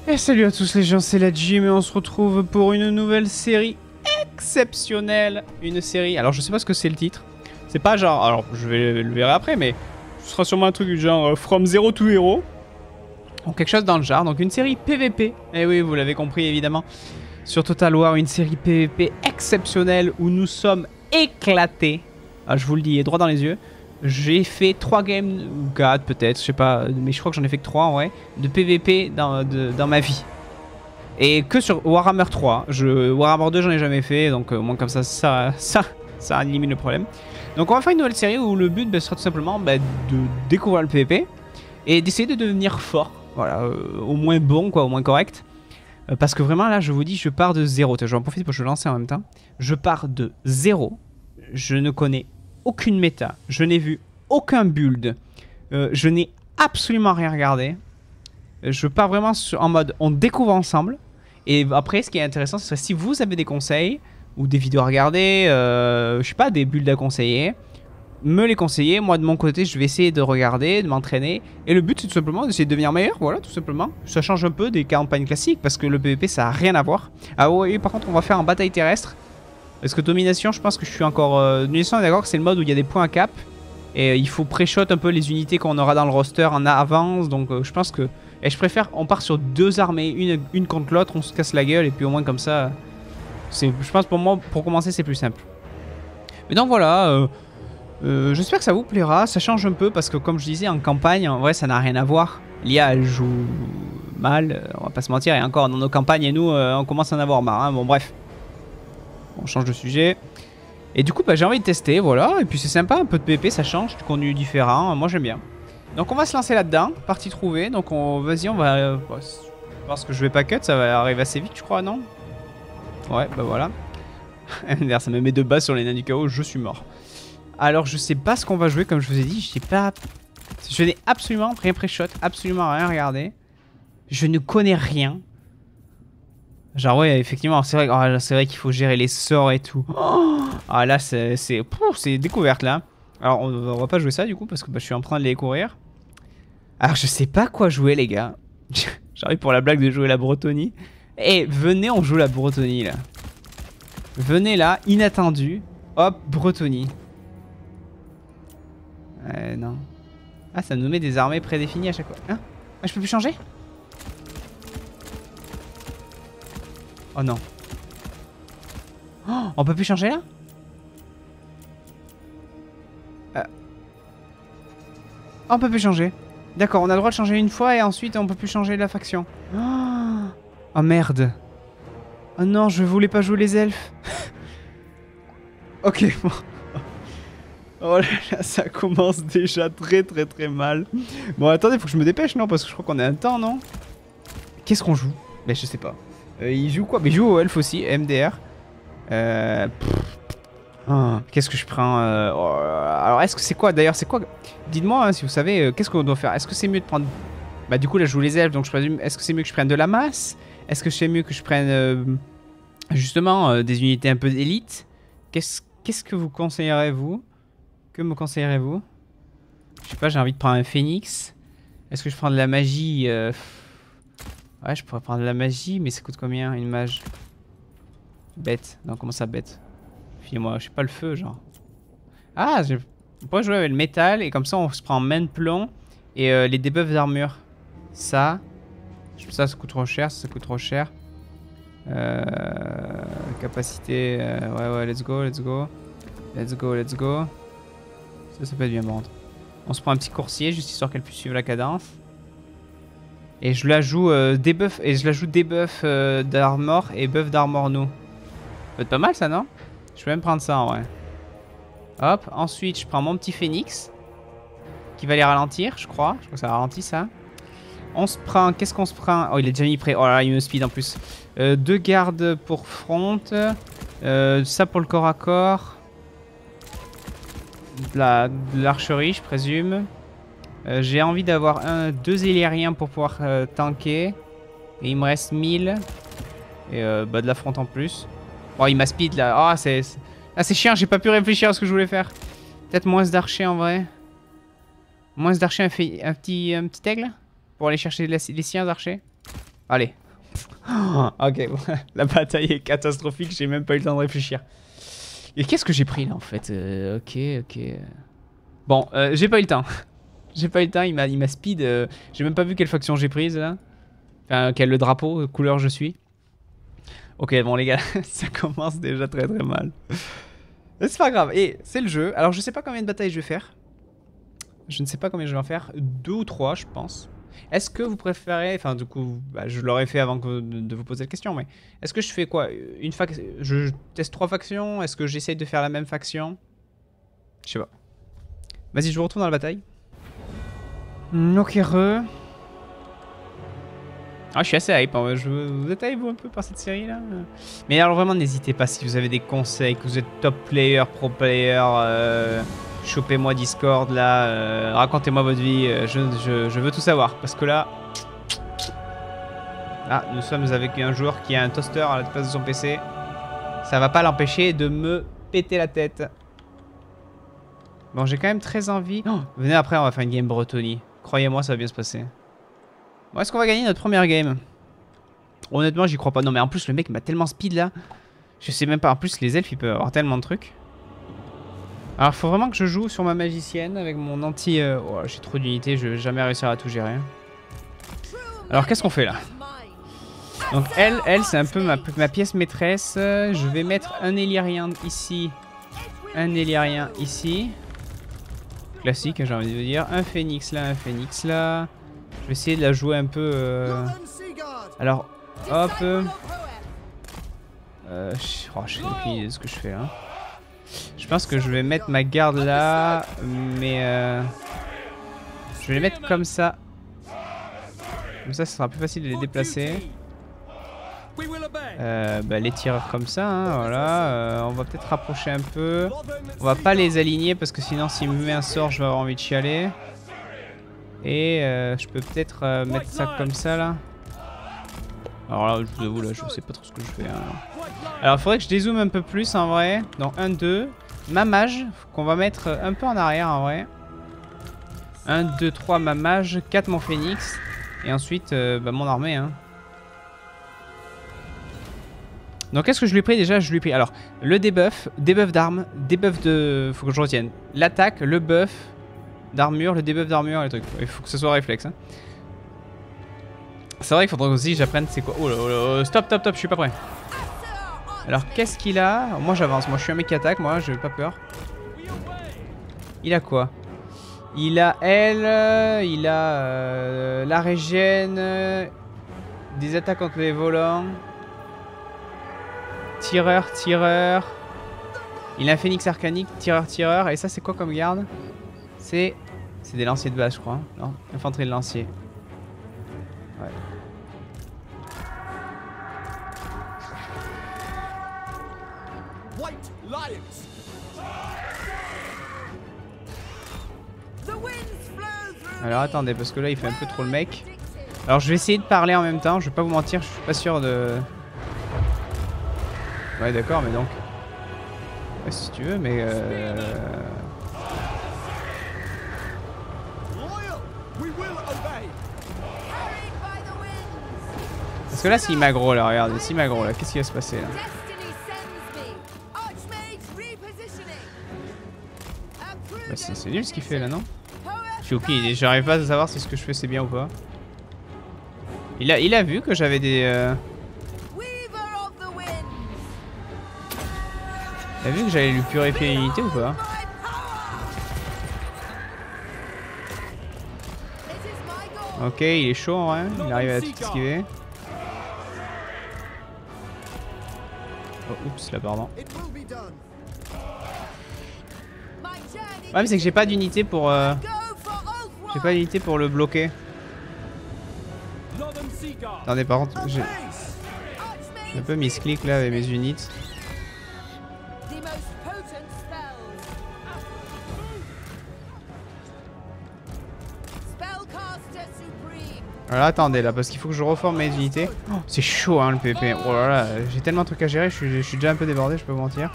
Et salut à tous les gens, c'est la Jim et on se retrouve pour une nouvelle série exceptionnelle. Une série, alors je sais pas ce que c'est le titre. C'est pas genre, alors je vais le verrai après, mais ce sera sûrement un truc du genre From Zero to Hero. Ou quelque chose dans le genre, donc une série PVP. Et oui, vous l'avez compris évidemment. Sur Total War, une série PVP exceptionnelle où nous sommes éclatés. Ah, je vous le dis, droit dans les yeux. J'ai fait 3 games, ou 4 peut-être, je sais pas, mais je crois que j'en ai fait que 3 en vrai, de PVP dans ma vie. Et que sur Warhammer 3. Warhammer 2 j'en ai jamais fait, donc au moins comme ça élimine le problème. Donc on va faire une nouvelle série où le but sera tout simplement de découvrir le PVP et d'essayer de devenir fort. Voilà, au moins bon quoi, au moins correct. Parce que vraiment là je vous dis, je pars de zéro. Je vais en profiter pour que je lance en même temps. Je pars de zéro, je ne connais aucune méta, je n'ai vu aucun build, je n'ai absolument rien regardé. Je pars vraiment en mode on découvre ensemble. Et après ce qui est intéressant ce serait si vous avez des conseils ou des vidéos à regarder, je sais pas, des builds à conseiller, me les conseiller. Moi de mon côté je vais essayer de regarder, de m'entraîner. Et le but c'est tout simplement d'essayer de devenir meilleur, voilà tout simplement. Ça change un peu des campagnes classiques parce que le PvP ça a rien à voir. Ah oui, par contre on va faire en bataille terrestre. Parce que domination, je pense que je suis encore... domination, on est d'accord que c'est le mode où il y a des points à cap. Et il faut pré-shot un peu les unités qu'on aura dans le roster en avance. Donc je pense que... Et je préfère, on part sur 2 armées, une contre l'autre, on se casse la gueule. Et puis au moins comme ça... je pense pour moi, pour commencer, c'est plus simple. Mais donc voilà, j'espère que ça vous plaira. Ça change un peu parce que comme je disais, en campagne, en vrai, ça n'a rien à voir. L'IA, elle joue mal, on va pas se mentir. Et encore, dans nos campagnes, et nous, on commence à en avoir marre. Hein. Bon, bref. On change de sujet. Et du coup, j'ai envie de tester, voilà. Et puis c'est sympa, un peu de PvP, ça change, du contenu différent. Moi, j'aime bien. Donc on va se lancer là-dedans. Partie trouvée. Donc vas-y, on va... je pense que je vais pas cut, ça va arriver assez vite, je crois, non? Ouais, bah voilà. D'ailleurs, ça me met de bas sur les nains du chaos, je suis mort. Alors, je sais pas ce qu'on va jouer, comme je vous ai dit. Je n'ai absolument rien pré-shot, absolument rien regardé. Je ne connais rien. Genre ouais, effectivement, c'est vrai qu'il faut gérer les sorts et tout. Oh, ah là, c'est découverte là. Alors on va pas jouer ça du coup parce que je suis en train de les découvrir. Alors je sais pas quoi jouer les gars. J'arrive pour la blague de jouer la Bretonnie. Eh, venez, on joue la Bretonnie là. Venez là, inattendu. Hop, Bretonnie. Non. Ah, ça nous met des armées prédéfinies à chaque fois. Hein? Ah, je peux plus changer? Oh non. Oh, on peut plus changer là? Oh, on peut plus changer. D'accord, on a le droit de changer une fois et ensuite on peut plus changer la faction. Oh merde. Oh non, je voulais pas jouer les elfes. Ok, bon. Oh là là, ça commence déjà très mal. Bon, attendez, faut que je me dépêche, non? Parce que je crois qu'on a un temps, non? Qu'est-ce qu'on joue? Ben, je sais pas. Il joue quoi? Mais il joue au elf aussi, MDR. Qu'est-ce que je prends alors, est-ce que c'est quoi? D'ailleurs, c'est quoi? Dites-moi hein, si vous savez, qu'est-ce qu'on doit faire? Est-ce que c'est mieux de prendre... Bah, du coup, là, je joue les elfes, donc je présume... Est-ce que c'est mieux que je prenne de la masse? Est-ce que c'est mieux que je prenne, justement, des unités un peu d'élite? Qu'est-ce que vous conseillerez, vous? Que me conseillerez-vous? Je sais pas, j'ai envie de prendre un phénix. Est-ce que je prends de la magie? Ouais, je pourrais prendre de la magie, mais ça coûte combien, une mage? Bête. Non, comment ça, bête? Filez-moi, je sais pas, le feu, genre. Ah, on pourrait jouer avec le métal, et comme ça, on se prend main de plomb et les debuffs d'armure. Ça coûte trop cher, ça coûte trop cher. Capacité... ouais, let's go. Ça peut être bien bon. On se prend un petit coursier, juste histoire qu'elle puisse suivre la cadence. Et je la joue debuff, d'armor et buff d'armor nous. Ça peut être pas mal ça, non? Je peux même prendre ça en vrai. Hop, ensuite je prends mon petit phénix. Qui va les ralentir, je crois. Je crois que ça ralentit ça. On se prend, qu'est-ce qu'on se prend? Oh, il est déjà mis prêt. Oh là, il me speed en plus. 2 gardes pour front. Ça pour le corps à corps. De l'archerie, je présume. J'ai envie d'avoir 2 illyriens pour pouvoir tanker. Et il me reste 1000. Et de la front en plus. Oh, il m'a speed là. Oh, c'est chiant, j'ai pas pu réfléchir à ce que je voulais faire. Peut-être moins d'archers en vrai. Moins d'archers, un petit aigle. Pour aller chercher les siens d'archers. Allez. Ok, bon. La bataille est catastrophique, j'ai même pas eu le temps de réfléchir. Et qu'est-ce que j'ai pris là en fait? Ok. Bon, j'ai pas eu le temps. J'ai pas eu le temps, il m'a speed. J'ai même pas vu quelle faction j'ai prise là. Enfin, quel drapeau, couleur je suis. Ok, bon les gars, ça commence déjà très mal. Mais c'est pas grave, et c'est le jeu. Alors je sais pas combien de batailles je vais faire. Je ne sais pas combien je vais en faire. 2 ou 3 je pense. Est-ce que vous préférez... Enfin du coup, bah, je l'aurais fait avant de vous poser la question, mais... Est-ce que je fais quoi? Je teste 3 factions? Est-ce que j'essaye de faire la même faction? Je sais pas. Vas-y, je vous retrouve dans la bataille. Ok, Ah, je suis assez hype, hein. Vous êtes hype vous un peu par cette série là? Mais alors vraiment n'hésitez pas si vous avez des conseils, que vous êtes top player, pro player, chopez-moi Discord là, racontez-moi votre vie, je veux tout savoir parce que là... Ah, nous sommes avec un joueur qui a un toaster à la place de son PC. Ça va pas l'empêcher de me péter la tête. Bon, j'ai quand même très envie... Oh, venez après, on va faire une game Bretonnie. Croyez-moi, ça va bien se passer. Bon, est-ce qu'on va gagner notre première game? Honnêtement, j'y crois pas. Non, mais en plus, le mec m'a tellement speed là. Je sais même pas. En plus, les elfes, ils peuvent avoir tellement de trucs. Alors, faut vraiment que je joue sur ma magicienne avec mon anti... Oh, j'ai trop d'unités. Je vais jamais réussir à tout gérer. Alors, qu'est-ce qu'on fait là? Donc, elle c'est un peu ma pièce maîtresse. Je vais mettre un Élyrien ici. Un Élyrien ici. Classique, j'ai envie de dire. Un phénix là, un phénix là. Je vais essayer de la jouer un peu... Alors, hop. Je sais aucune idée de ce que je fais là. Je pense que je vais mettre ma garde là. Mais... je vais les mettre comme ça. Comme ça, ce sera plus facile de les déplacer. Bah, les tireurs comme ça, hein, voilà. On va peut-être rapprocher un peu. On va pas les aligner parce que sinon, s'il me met un sort, je vais avoir envie de chialer. Et je peux peut-être mettre ça comme ça là. Alors là, je vous avoue, là, je sais pas trop ce que je fais. Hein. Alors, il faudrait que je dézoome un peu plus en vrai. Donc, 1, 2. Ma mage, qu'on va mettre un peu en arrière en vrai. 1, 2, 3, ma mage. 4, mon phénix. Et ensuite, bah, mon armée. Hein. Donc, qu'est-ce que je lui ai pris déjà? Je lui ai pris alors le debuff d'armes, debuff de. Faut que je retienne. L'attaque, le buff d'armure, le debuff d'armure, les trucs. Il faut que ce soit réflexe. Hein. C'est vrai qu'il faudrait aussi que j'apprenne c'est quoi. Oh là, stop, je suis pas prêt. Alors qu'est-ce qu'il a? Moi j'avance, moi je suis un mec qui attaque, moi j'ai pas peur. Il a quoi? Il a elle, il a la régène, des attaques contre les volants. Tireur. Il a un phénix arcanique, tireur. Et ça c'est quoi comme garde? C'est des lanciers de base je crois. Non, infanterie de lancier. Ouais. Alors attendez, parce que là il fait un peu trop le mec. Alors je vais essayer de parler en même temps, je vais pas vous mentir, je suis pas sûr de... Ouais d'accord, mais donc... Ouais, si tu veux, mais... Parce que là s'il m'aggro là, regardez, s'il m'aggro là, qu'est-ce qui va se passer là? Bah, c'est nul ce qu'il fait là, non? J'arrive pas à savoir si ce que je fais c'est bien ou pas. Il a vu que j'avais des... Il a vu que j'allais lui purifier l'unité ou pas? Ok, il est chaud en vrai, il arrive à tout esquiver. Oh, oups, là, pardon. Ouais, mais c'est que j'ai pas d'unité pour... J'ai pas d'unité pour le bloquer. Attendez, par contre, j'ai un peu misclick là avec mes unités. Alors attendez là, parce qu'il faut que je reforme mes unités. Oh, c'est chaud hein le PvP. Oh là là, j'ai tellement de trucs à gérer, je suis déjà un peu débordé, je peux vous mentir.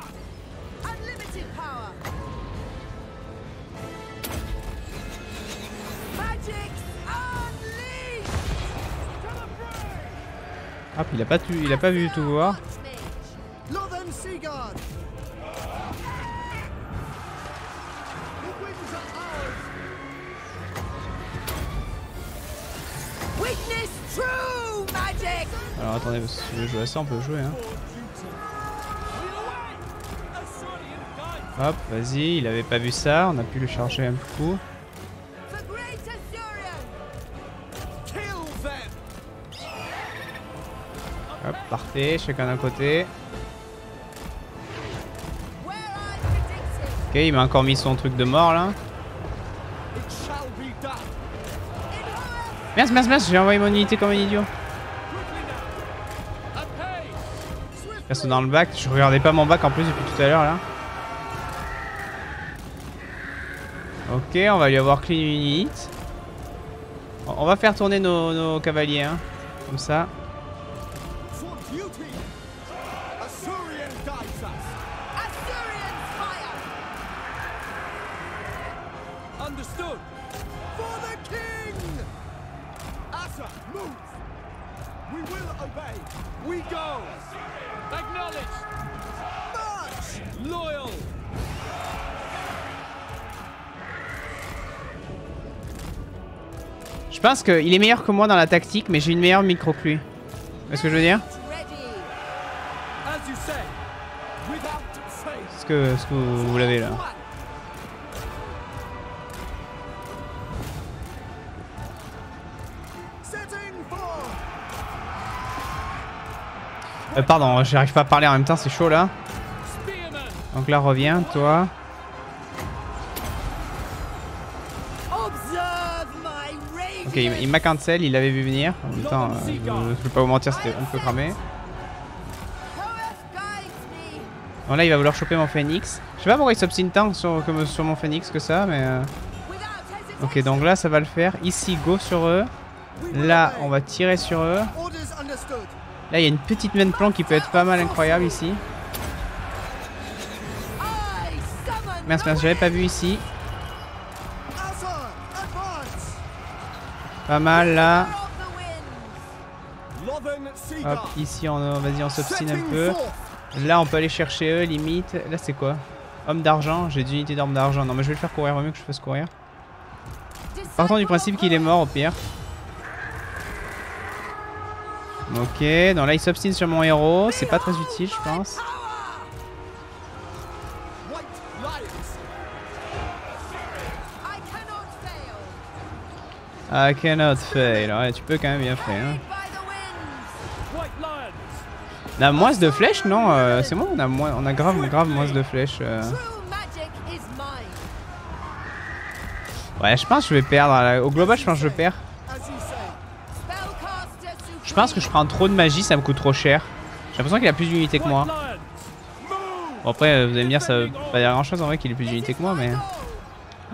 Hop, il a pas vu tout voir. Alors attendez, si tu veux jouer à ça, on peut jouer hein. Hop, vas-y, il avait pas vu ça, on a pu le charger un coup. Hop, parfait, chacun d'un côté. Ok, il m'a encore mis son truc de mort là. Mince, j'ai envoyé mon unité comme un idiot. Reste dans le bac, je regardais pas mon bac en plus depuis tout à l'heure là. Ok, on va lui avoir clean unit. On va faire tourner nos cavaliers hein. Comme ça. Je pense qu'il est meilleur que moi dans la tactique, mais j'ai une meilleure micro que lui. Vous voyez ce que je veux dire? Ce que vous l'avez là. Pardon, j'arrive pas à parler en même temps, c'est chaud là. Donc là, reviens, toi. Ok, il m'a cancel, il l'avait vu venir. En même temps, je vais pas vous mentir, c'était un peu cramé. Bon, là, il va vouloir choper mon phénix. Je sais pas pourquoi il s'obstine tant sur mon phénix que ça, mais... Ok, donc là, ça va le faire. Ici, go sur eux. Là, on va tirer sur eux. Là, il y a une petite main de plan qui peut être pas mal incroyable ici. Mince, j'avais pas vu ici. Pas mal là. Hop, ici vas-y, on s'obstine un peu. Là, on peut aller chercher eux, limite. Là, c'est quoi? Homme d'argent, j'ai des unités d'armes d'argent. Non, mais je vais le faire courir, vaut mieux que je fasse courir. Partons du principe qu'il est mort au pire. Ok, donc là il s'obstine sur mon héros, c'est pas très utile je pense. I cannot fail, ouais tu peux quand même bien faire. Hein. On a moins de flèches non c'est moi on a grave moins de flèches. Ouais je pense que je vais perdre, au global je pense que je perds. Je pense que je prends trop de magie, ça me coûte trop cher. J'ai l'impression qu'il a plus d'unités que moi. Bon après vous allez me dire ça veut pas dire grand chose en vrai qu'il ait plus d'unités que moi mais...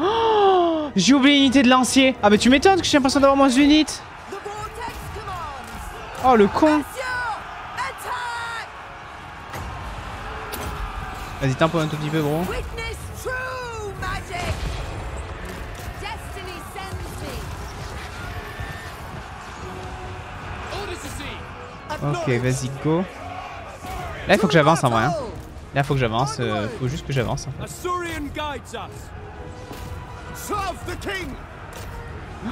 Oh, j'ai oublié l'unité de lancier. Ah bah tu m'étonnes que j'ai l'impression d'avoir moins d'unités. Oh le con. Vas-y tempo un tout petit peu gros. Ok, vas-y, go. Là, il faut que j'avance en vrai. Hein. Là, il faut que j'avance. Faut juste que j'avance. En fait.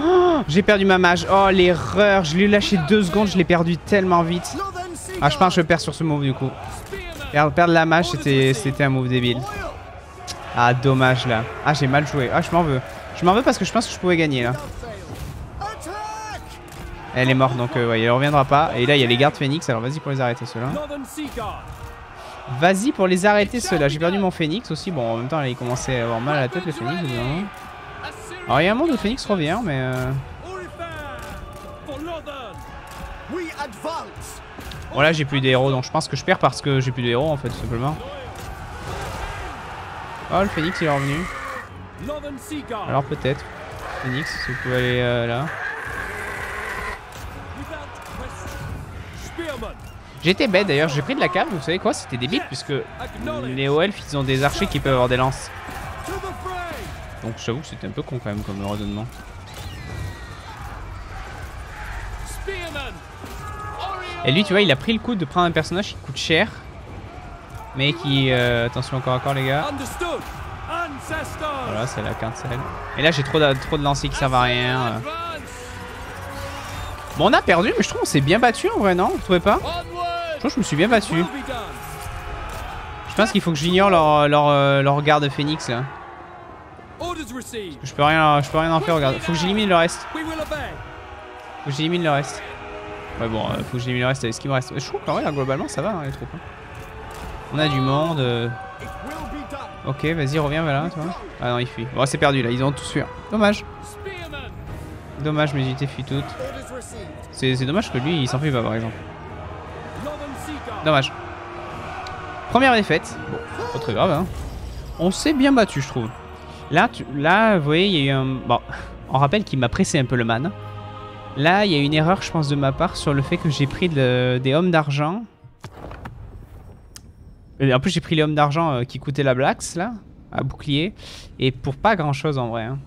Oh, j'ai perdu ma mage. Oh, l'erreur. Je l'ai lâché 2 secondes. Je l'ai perdu tellement vite. Ah, je pense que je perds sur ce move du coup. Perdre la mage, c'était un move débile. Ah, dommage là. Ah, j'ai mal joué. Ah, je m'en veux. Je m'en veux parce que je pense que je pouvais gagner là. Elle est morte donc ouais, elle reviendra pas. Et là il y a les gardes phénix, alors vas-y pour les arrêter ceux-là. Vas-y pour les arrêter ceux-là. J'ai perdu mon phénix aussi. Bon en même temps là, il commençait à avoir mal à la tête le phénix. Alors il y a un monde où le phénix revient mais... Bon là j'ai plus de héros donc je pense que je perds parce que j'ai plus de héros en fait tout simplement. Oh le phénix il est revenu. Alors peut-être. Phénix si vous pouvez aller là. J'étais bête d'ailleurs, j'ai pris de la cave, vous savez quoi, c'était débile puisque les hauts elfes ils ont des archers qui peuvent avoir des lances. Donc j'avoue que c'était un peu con quand même comme redonnement. Et lui, tu vois, il a pris le coup de prendre un personnage qui coûte cher. Mais qui... attention encore les gars. Voilà, c'est la cancel. Et là, j'ai trop de lancers qui servent à rien. Bon, on a perdu, mais je trouve qu'on s'est bien battu en vrai, non? Vous trouvez pas? Je trouve que je me suis bien battu. Je pense qu'il faut que j'ignore leur garde Phoenix là. Je peux rien en faire, regarde. Faut que j'élimine le reste. Faut que j'élimine le reste. Ouais bon, faut que j'élimine le reste avec ce qui me reste. Je trouve que là, globalement ça va hein, les troupes. On a du monde. Ok, vas-y, reviens là, toi. Ah non, il fuit. Bon, c'est perdu là, ils ont tous fui. Dommage. Dommage, mes unités fuient toutes. C'est dommage que lui, il s'enfuit pas par exemple. Dommage. Première défaite. Bon, pas très grave, hein. On s'est bien battu, je trouve. Là, vous voyez, il y a eu un... Bon, on rappelle qu'il m'a pressé un peu le man. Là, il y a une erreur, je pense, de ma part sur le fait que j'ai pris des hommes d'argent. En plus, j'ai pris les hommes d'argent qui coûtaient la Blax, là, à bouclier. Et pour pas grand-chose, en vrai. Hein.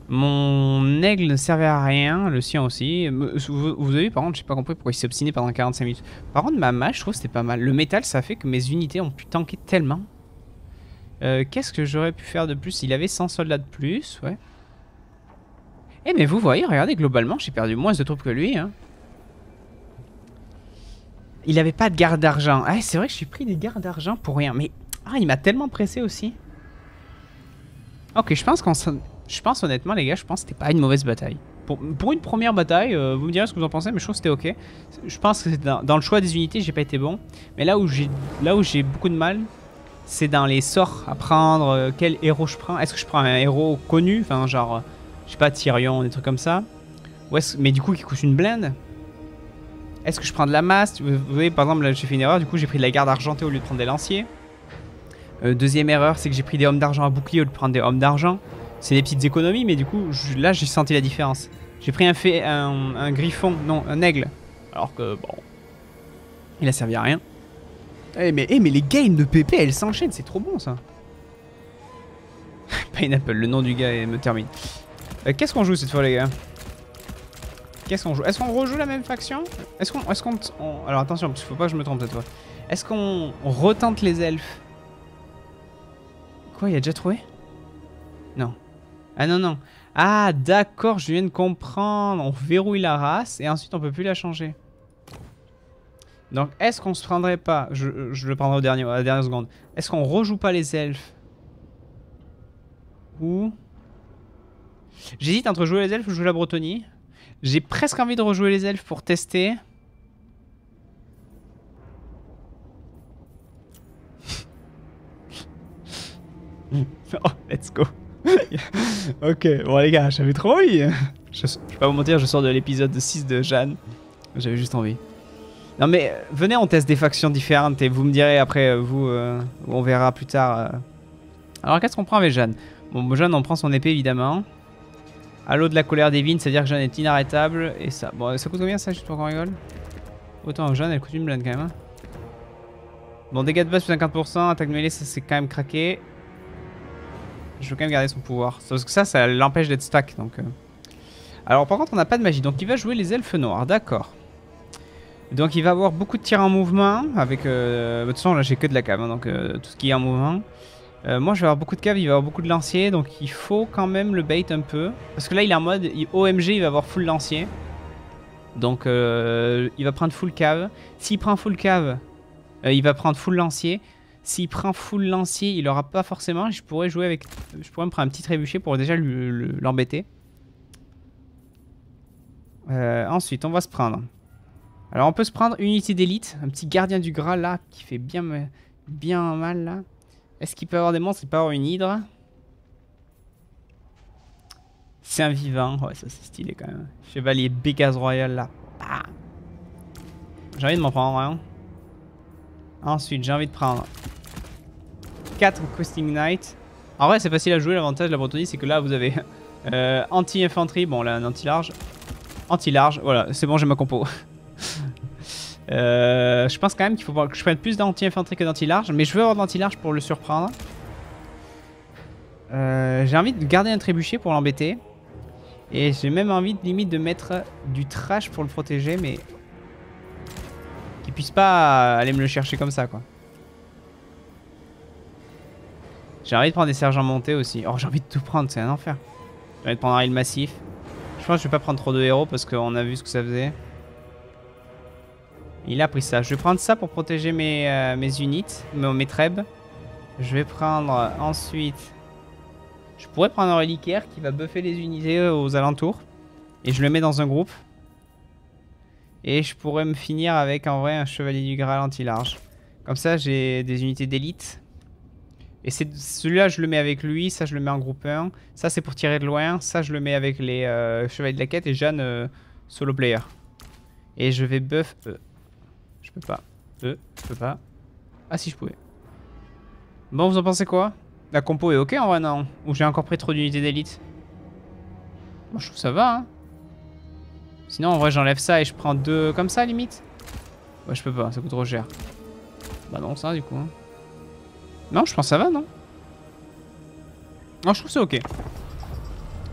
Mon aigle ne servait à rien, le sien aussi. Vous avez vu, par contre, j'ai pas compris pourquoi il s'est obstiné pendant 45 minutes. Par contre, ma mage, je trouve que c'était pas mal. Le métal, ça fait que mes unités ont pu tanker tellement. Qu'est-ce que j'aurais pu faire de plus? Il avait 100 soldats de plus, ouais. Eh mais vous voyez, regardez, globalement, j'ai perdu moins de troupes que lui. Hein. Il avait pas de garde d'argent. Ah, c'est vrai que je suis pris des gardes d'argent pour rien. Mais ah, il m'a tellement pressé aussi. Ok, je pense honnêtement, les gars, je pense que c'était pas une mauvaise bataille. Pour une première bataille, vous me direz ce que vous en pensez, mais je trouve que c'était ok. Je pense que dans le choix des unités, j'ai pas été bon. Mais là où j'ai beaucoup de mal, c'est dans les sorts à prendre. Quel héros je prends? Est-ce que je prends un héros connu? Enfin, genre, je sais pas, Tyrion, des trucs comme ça. Mais du coup, qui coûte une blinde. Est-ce que je prends de la masse? Vous voyez, par exemple, là, j'ai fait une erreur. Du coup, j'ai pris de la garde argentée au lieu de prendre des lanciers. Deuxième erreur, c'est que j'ai pris des hommes d'argent à bouclier au lieu de prendre des hommes d'argent. C'est des petites économies, mais du coup, là, j'ai senti la différence. J'ai pris un griffon, non, un aigle. Alors que, bon, il a servi à rien. Mais les games de PP, elles s'enchaînent, c'est trop bon, ça. Pineapple, le nom du gars, me termine. Qu'est-ce qu'on joue cette fois, les gars? Qu'est-ce qu'on joue? Est-ce qu'on rejoue la même faction? Est-ce qu'on... Alors, attention, parce qu'il faut pas que je me trompe cette fois. Est-ce qu'on retente les elfes? Quoi, il a déjà trouvé? Non. Ah non, non. Ah, d'accord, je viens de comprendre. On verrouille la race et ensuite on peut plus la changer. Donc, est-ce qu'on se prendrait pas... Je le prendrai à la dernière seconde. Est-ce qu'on rejoue pas les elfes? Ou... J'hésite entre jouer les elfes ou jouer la Bretonnie. J'ai presque envie de rejouer les elfes pour tester. Oh, let's go. Ok, bon les gars, j'avais trop envie. Je vais pas vous mentir, je sors de l'épisode 6 de Jeanne. J'avais juste envie. Non mais venez, on teste des factions différentes et vous me direz après, on verra plus tard. Alors qu'est-ce qu'on prend avec Jeanne? Bon, Jeanne, on prend son épée évidemment. Halo de la colère divine, c'est-à-dire que Jeanne est inarrêtable. Et ça, bon, ça coûte combien ça, juste pour qu'on rigole? Autant Jeanne, elle coûte une blinde quand même. Hein. Bon, dégâts de base plus 50%, attaque mêlée, ça c'est quand même craqué. Je veux quand même garder son pouvoir. Parce que ça l'empêche d'être stack. Donc, Alors par contre, on n'a pas de magie. Donc il va jouer les elfes noirs, d'accord. Donc il va avoir beaucoup de tirs en mouvement. Avec, de toute façon, là j'ai que de la cave. Hein, donc tout ce qui est en mouvement. Moi je vais avoir beaucoup de caves, il va avoir beaucoup de lanciers. Donc il faut quand même le bait un peu. Parce que là il est en mode OMG, il va avoir full lancier. Donc il va prendre full cave. S'il prend full cave, il va prendre full lancier. S'il prend full lancier, il aura pas forcément. Je pourrais jouer avec. Je pourrais me prendre un petit trébuchet pour déjà l'embêter. Ensuite, on va se prendre. Alors, on peut se prendre une unité d'élite, un petit gardien du Graal là qui fait bien mal là. Est-ce qu'il peut avoir des monstres? Il peut avoir une hydre. C'est un vivant. Ouais, ça c'est stylé quand même. Chevalier Bégaz Royal là. Bah. J'ai envie de m'en prendre un. Ensuite, j'ai envie de prendre 4 Questing Knight. En vrai, c'est facile à jouer. L'avantage de la Bretonnie, c'est que là, vous avez anti-infanterie. Bon, là, un anti-large. Anti-large, voilà, c'est bon, j'ai ma compo. Je pense quand même qu'il faut que je prenne plus d'anti-infanterie que d'anti-large. Mais je veux avoir de l'anti-large pour le surprendre. J'ai envie de garder un trébuchet pour l'embêter. Et j'ai même envie, limite, de mettre du trash pour le protéger. Mais Qu'ils puissent pas aller me le chercher comme ça, quoi. J'ai envie de prendre des sergents montés aussi. Oh, j'ai envie de tout prendre, c'est un enfer. J'ai envie de prendre un heal massif. Je pense que je vais pas prendre trop de héros parce qu'on a vu ce que ça faisait. Il a pris ça. Je vais prendre ça pour protéger mes unités, mes trebs. Je vais prendre ensuite... Je pourrais prendre un reliquaire qui va buffer les unités aux alentours. Et je le mets dans un groupe. Et je pourrais me finir avec en vrai un chevalier du Graal anti-large. Comme ça j'ai des unités d'élite. Et celui-là je le mets avec lui, ça je le mets en groupe 1. Ça c'est pour tirer de loin, ça je le mets avec les chevaliers de la quête et Jeanne solo player. Et je vais buff je peux pas. Je peux pas. Ah si je pouvais. Bon vous en pensez quoi? La compo est ok en vrai non? Ou j'ai encore pris trop d'unités d'élite? Moi je trouve ça va hein. Sinon en vrai j'enlève ça et je prends 2 comme ça limite. Ouais je peux pas, ça coûte trop cher. Bah non ça du coup. Hein. Non je pense que ça va non? Non je trouve que c'est ok.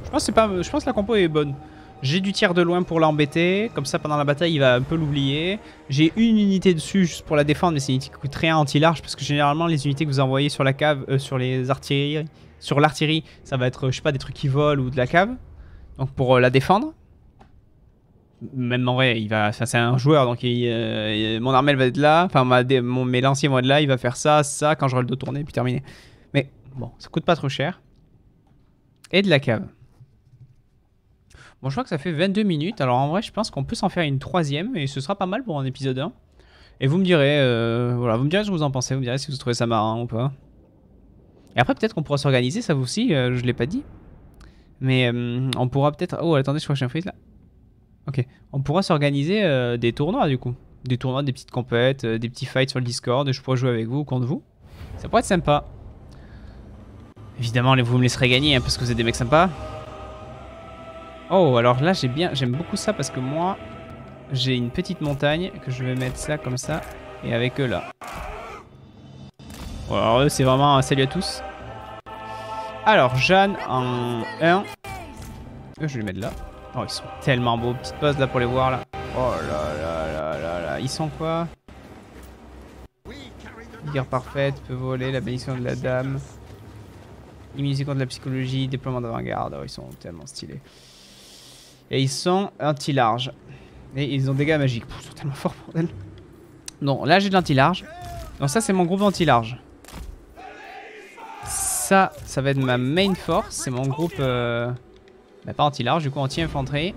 Je pense que la compo est bonne. J'ai du tir de loin pour l'embêter. Comme ça pendant la bataille il va un peu l'oublier. J'ai une unité dessus juste pour la défendre. Mais c'est une unité qui coûte rien anti-large. Parce que généralement les unités que vous envoyez sur la cave, sur les artilleries, sur l'artillerie, ça va être je sais pas des trucs qui volent ou de la cave. Donc pour la défendre. Même en vrai, c'est un joueur, donc mon armée va être là. Enfin, mes lanciers vont être là. Il va faire ça, ça, quand j'aurai le dos tourné, puis terminé. Mais bon, ça coûte pas trop cher. Et de la cave. Bon, je crois que ça fait 22 minutes. Alors en vrai, je pense qu'on peut s'en faire une troisième. Et ce sera pas mal pour un épisode 1. Et vous me direz, voilà, vous me direz ce que vous en pensez. Vous me direz si vous trouvez ça marrant ou pas. Et après, peut-être qu'on pourra s'organiser, ça vous aussi. Je l'ai pas dit. Mais on pourra peut-être... Oh, attendez, je crois que j'ai un freeze là. Ok, on pourra s'organiser des tournois du coup. Des tournois, des petites compètes, des petits fights sur le Discord. Je pourrais jouer avec vous ou contre vous. Ça pourrait être sympa. Évidemment, vous me laisserez gagner hein, parce que vous êtes des mecs sympas. Oh, alors là, j'aime beaucoup ça parce que moi, j'ai une petite montagne que je vais mettre ça comme ça. Et avec eux là. Bon, alors eux, c'est vraiment un salut à tous. Alors, Jeanne en 1. Je vais les mettre là. Oh, ils sont tellement beaux. Petite pause là pour les voir là. Oh là là là là là. Ils sont quoi? Guerre parfaite, peut voler, la bénédiction de la dame. Immunité contre la psychologie, déploiement d'avant-garde. Oh, ils sont tellement stylés. Et ils sont anti-large. Et ils ont des dégâts magiques. Ils sont tellement forts, bordel. Non, là j'ai de l'anti-large. Donc ça c'est mon groupe anti-large. Ça va être ma main force. C'est mon groupe... Bah, pas anti-large, du coup anti-infanterie.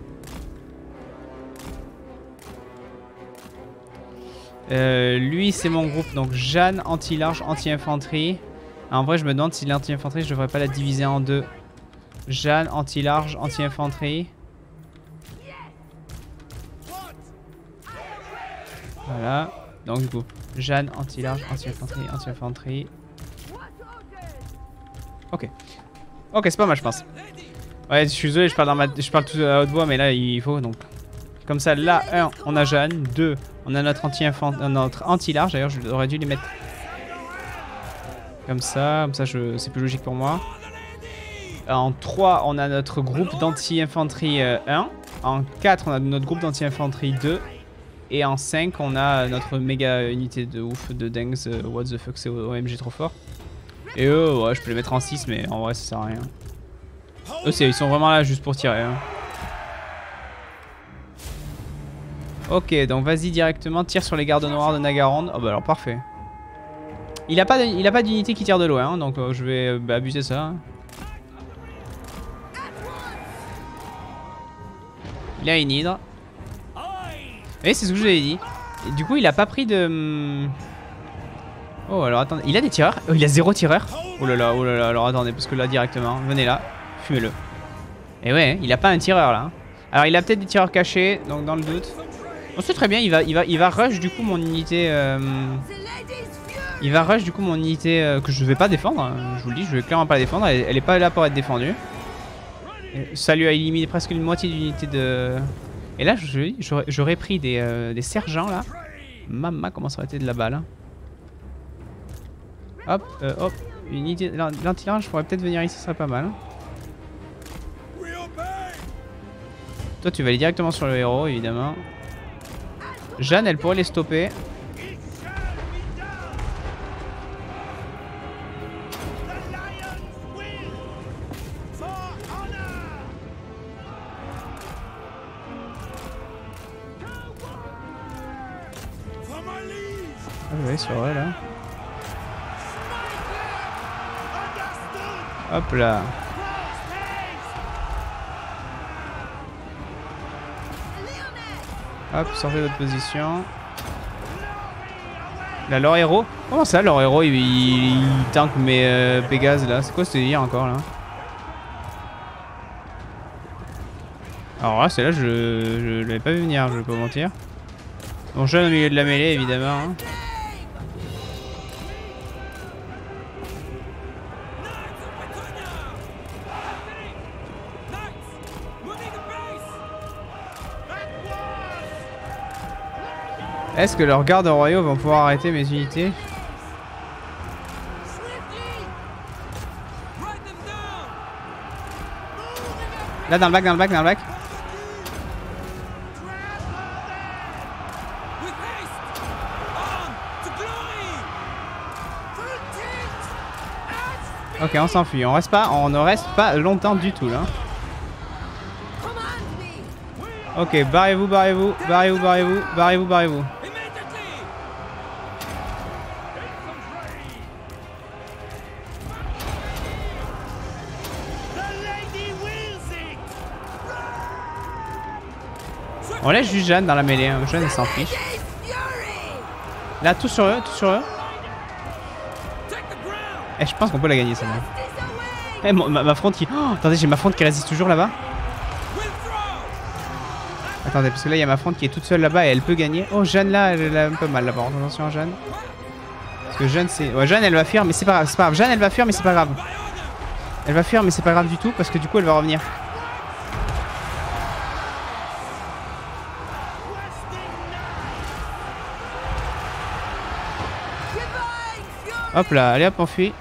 Lui c'est mon groupe, donc Jeanne anti-large, anti-infanterie. En vrai je me demande si l'anti-infanterie je devrais pas la diviser en deux. Jeanne anti-large, anti-infanterie. Voilà. Donc du coup Jeanne anti-large, anti-infanterie, anti-infanterie. Ok. Ok c'est pas mal je pense. Ouais, je suis désolé, je parle tout à haute voix, mais là il faut donc. Comme ça, là, 1, on a Jeanne. 2, on a notre anti-large. D'ailleurs, j'aurais dû les mettre comme ça c'est plus logique pour moi. En 3, on a notre groupe d'anti-infanterie 1. En 4, on a notre groupe d'anti-infanterie 2. Et en 5, on a notre méga unité de ouf de dingues. What the fuck, c'est OMG trop fort. Et eux, ouais, je peux les mettre en 6, mais en vrai, ça sert à rien. Eux, ils sont vraiment là juste pour tirer. Hein. Ok, donc vas-y directement, tire sur les gardes noirs de Nagaronde. Oh bah alors parfait. Il a pas d'unité qui tire de loin, hein, donc je vais abuser ça. Il a une hydre. Et c'est ce que je vous avais dit. Et du coup, il a pas pris de... Oh alors attendez, il a des tireurs. Oh, il a 0 tireur. Oh là là, alors attendez, parce que là directement, venez là, fumez-le. Et ouais, il a pas un tireur là. Hein. Alors il a peut-être des tireurs cachés, donc dans le doute. Bon, c'est très bien, il va rush du coup mon unité. Il va rush du coup mon unité que je vais pas défendre. Hein. Je vous le dis, je vais clairement pas la défendre. Elle est pas là pour être défendue. Et ça lui a éliminé presque une moitié d'unité de. Et là, j'aurais pris des sergents là. Maman, comment ça aurait été de la balle. Hein. Hop, hop. Une unité. L'anti-large, je pourrais peut-être venir ici, ce serait pas mal. Hein. Toi, tu vas aller directement sur le héros, évidemment. Jeanne, elle pourrait les stopper. Ah ouais, sur vrai là. Hop là. Hop, sortez de votre position. Là, leur héros. Comment ça, leur héros, il tank mes Pégase là? C'est quoi ce délire encore là? Alors là, celle-là, je l'avais pas vu venir, je vais pas mentir. Bon, jeune au milieu de la mêlée, évidemment. Hein. Est-ce que leurs gardes royaux vont pouvoir arrêter mes unités? Là, dans le bac, dans le bac, dans le bac. Ok, on s'enfuit. On ne reste pas longtemps du tout là. Ok, barrez-vous, barrez-vous, barrez-vous, barrez-vous, barrez-vous, barrez-vous. On laisse juste Jeanne dans la mêlée. Hein. Jeanne, elle s'en fiche. Là, tout sur eux, tout sur eux. Eh, je pense qu'on peut la gagner, celle-là. Eh, ma fronte qui... Oh, attendez, j'ai ma fronte qui résiste toujours là-bas. Attendez, parce que là, il y a ma fronte qui est toute seule là-bas et elle peut gagner. Oh, Jeanne, là, elle a un peu mal là-bas. Attention à Jeanne. Parce que Jeanne, c'est... Ouais, Jeanne, elle va fuir, mais c'est pas grave. C'est pas grave. Jeanne, elle va fuir, mais c'est pas grave. Elle va fuir, mais c'est pas grave du tout, parce que du coup, elle va revenir. Hop là, allez hop, on fuit.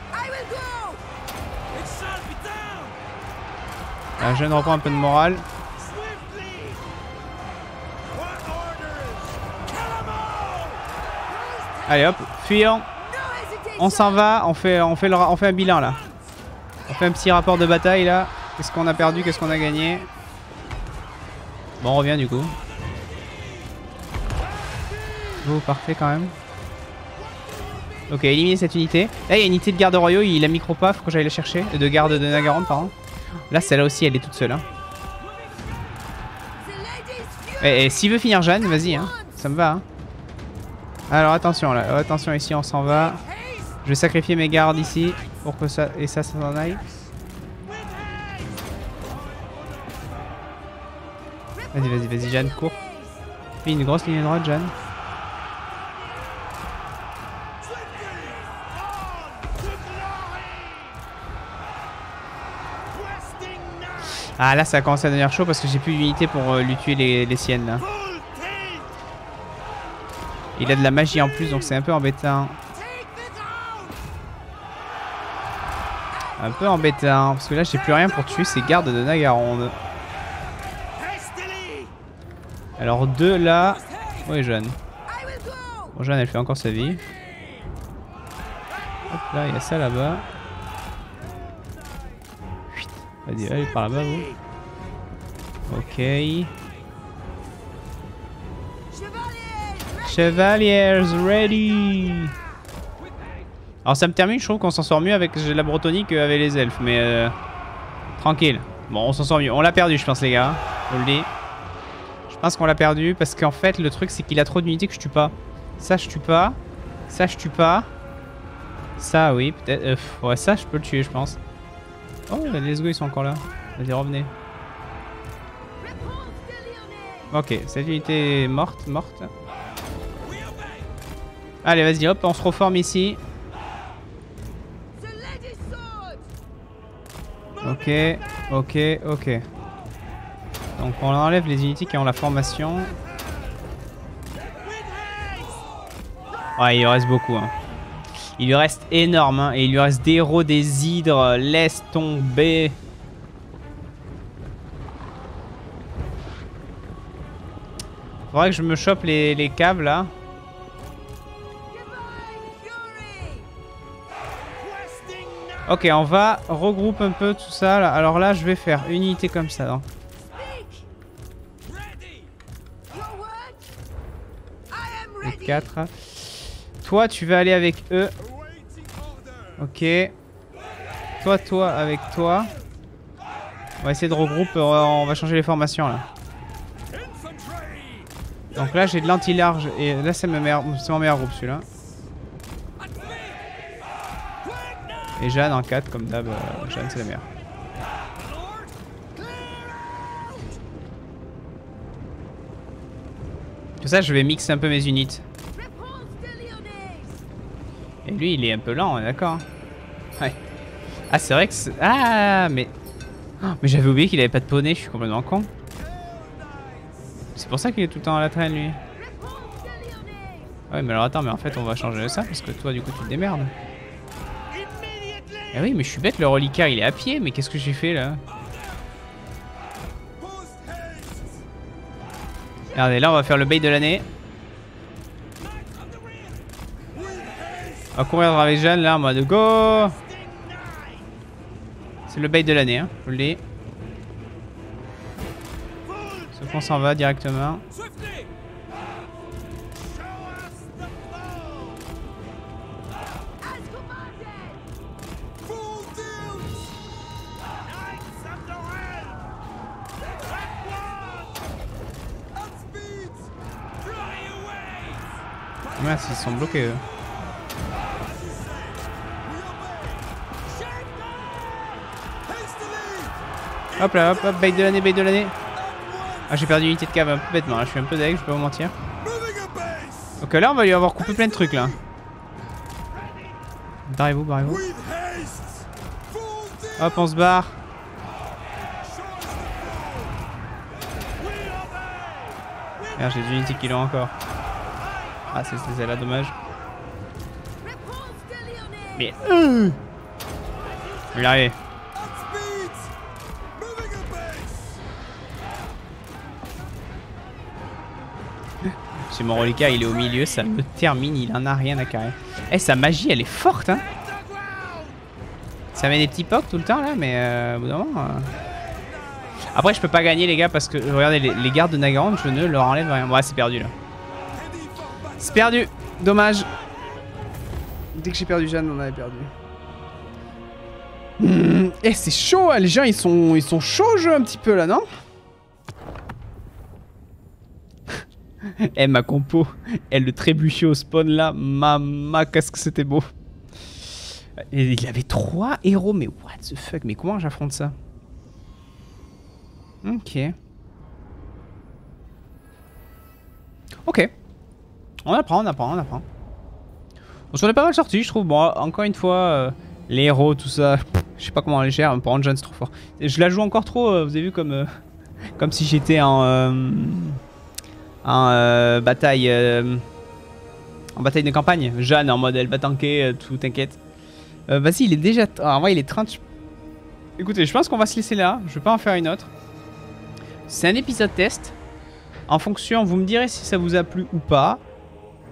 Là, Jeanne reprend un peu de morale. Allez hop, fuyons. On s'en va, on fait un bilan là. On fait un petit rapport de bataille là. Qu'est-ce qu'on a perdu, qu'est-ce qu'on a gagné. Bon, on revient du coup. Oh, parfait quand même. Ok, éliminer cette unité. Là, il y a une unité de garde royaux, il a micro-pas, faut que j'aille la chercher. De garde de Nagaron, pardon. Là, celle-là aussi, elle est toute seule. Hein. Et s'il veut finir Jeanne, vas-y, hein. Ça me va. Hein. Alors, attention, là. Attention, ici, on s'en va. Je vais sacrifier mes gardes ici pour que ça s'en aille. Vas-y, vas-y, vas-y, Jeanne, cours. Fais une grosse ligne droite, Jeanne. Ah là ça a commencé à devenir chaud parce que j'ai plus d'unité pour lui tuer les siennes là. Il a de la magie en plus donc c'est un peu embêtant. Un peu embêtant parce que là j'ai plus rien pour tuer ces gardes de Nagaron. Alors deux là. Oui Jeanne. Bon Jeanne elle fait encore sa vie. Hop là il y a ça là-bas. Vas-y, allez par là-bas vous. Ok. Chevaliers ready. Alors ça me termine, je trouve qu'on s'en sort mieux avec la Bretonnie qu'avec les elfes, mais tranquille. Bon, on s'en sort mieux. On l'a perdu, je pense les gars. Je vous le dis. Je pense qu'on l'a perdu parce qu'en fait le truc c'est qu'il a trop d'unités que je tue pas. Ça je tue pas. Ça je tue pas. Ça oui, peut-être. Ouais, ça je peux le tuer, je pense. Oh, les go ils sont encore là. Vas-y, revenez. Ok, cette unité est morte. Allez, vas-y, hop, on se reforme ici. Ok. Donc on enlève les unités qui ont la formation. Ouais, il reste beaucoup. Hein. Il lui reste énorme, hein, et il lui reste des héros, des hydres, laisse tomber. Faudrait que je me chope les caves là. Ok, on va regrouper un peu tout ça. Là. Alors là, je vais faire une unité comme ça. Donc. Les 4. Toi, tu vas aller avec eux. Ok. Toi, avec toi. On va essayer de regrouper. On va changer les formations là. Donc là, j'ai de l'anti-large. Et là, c'est mon meilleur groupe celui-là. Et Jeanne en 4 comme d'hab, Jeanne c'est la meilleure. Tout ça je vais mixer un peu mes unités. Et lui il est un peu lent, on est d'accord. Ouais. Ah c'est vrai que c'est... Ah mais... Oh, mais j'avais oublié qu'il avait pas de poney, je suis complètement con. C'est pour ça qu'il est tout le temps à la traîne lui. Ouais mais alors attends, mais en fait on va changer ça parce que toi du coup tu te démerdes. Ah oui mais je suis bête, le reliquaire il est à pied, mais qu'est-ce que j'ai fait là? Regardez là on va faire le bait de l'année. On va courir avec Jeanne là en mode go. C'est le bait de l'année hein, je vous le dis. Sauf qu'on s'en va directement. Merci, ils sont bloqués eux. Hop là, hop, bait de l'année, bait de l'année. Ah j'ai perdu l'unité de cave un peu bêtement, là. Je suis un peu deg, je peux pas vous mentir. Donc là on va lui avoir coupé plein de trucs là. Barrez-vous, barrez-vous. Hop on se barre. Merde j'ai des unités qui l'ont encore. Ah c'est celle-là, dommage. Mais je vais y arriver. C'est mon reliquat, il est au milieu, ça me termine, il en a rien à carrer. Eh sa magie elle est forte hein. Ça met des petits pocs tout le temps là, mais au bout d'un moment... Après je peux pas gagner les gars parce que regardez les gardes de Nagaron, je ne leur enlève rien. Ouais c'est perdu là. C'est perdu, dommage. Dès que j'ai perdu Jeanne, on avait perdu. Eh c'est chaud, les gens ils sont chauds au jeu un petit peu là, non? Eh ma compo, elle le trébuchet au spawn là, mama qu'est-ce que c'était beau. Et il avait 3 héros, mais what the fuck, mais comment j'affronte ça? Ok. Ok. On apprend, on apprend, on apprend. On s'en est pas mal sorti, je trouve. Bon, encore une fois, les héros, tout ça, je sais pas comment on les gère. Pour Jeanne, c'est trop fort. Je la joue encore trop, vous avez vu, comme si j'étais en bataille. En bataille de campagne. Jeanne en mode elle va tanker, tout, t'inquiète. Vas-y, il est déjà. Ah, en vrai, il est 30. Écoutez, je pense qu'on va se laisser là. Je vais pas en faire une autre. C'est un épisode test. En fonction, vous me direz si ça vous a plu ou pas.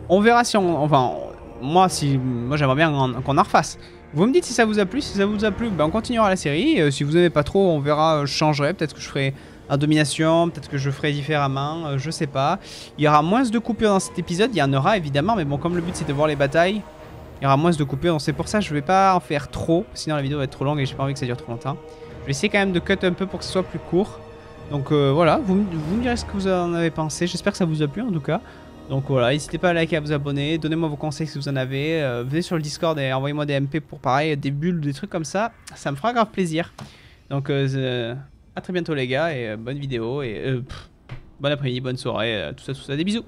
On verra si on... Enfin, moi j'aimerais bien qu'on en refasse. Vous me dites si ça vous a plu. Si ça vous a plu, ben on continuera la série. Si vous n'aimez pas trop, on verra, je changerai. Peut-être que je ferai en domination. Peut-être que je ferai différemment. Je sais pas. Il y aura moins de coupures dans cet épisode. Il y en aura évidemment. Mais bon, comme le but c'est de voir les batailles, il y aura moins de coupures. Donc c'est pour ça que je vais pas en faire trop. Sinon la vidéo va être trop longue et j'ai pas envie que ça dure trop longtemps. Je vais essayer quand même de cut un peu pour que ce soit plus court. Donc voilà, vous me direz ce que vous en avez pensé. J'espère que ça vous a plu en tout cas. Donc voilà, n'hésitez pas à liker, à vous abonner. Donnez-moi vos conseils si vous en avez. Venez sur le Discord et envoyez-moi des MP pour pareil, des bulles, des trucs comme ça. Ça me fera grave plaisir. Donc à très bientôt les gars et bonne vidéo. Et bon après-midi, bonne soirée, tout ça, des bisous.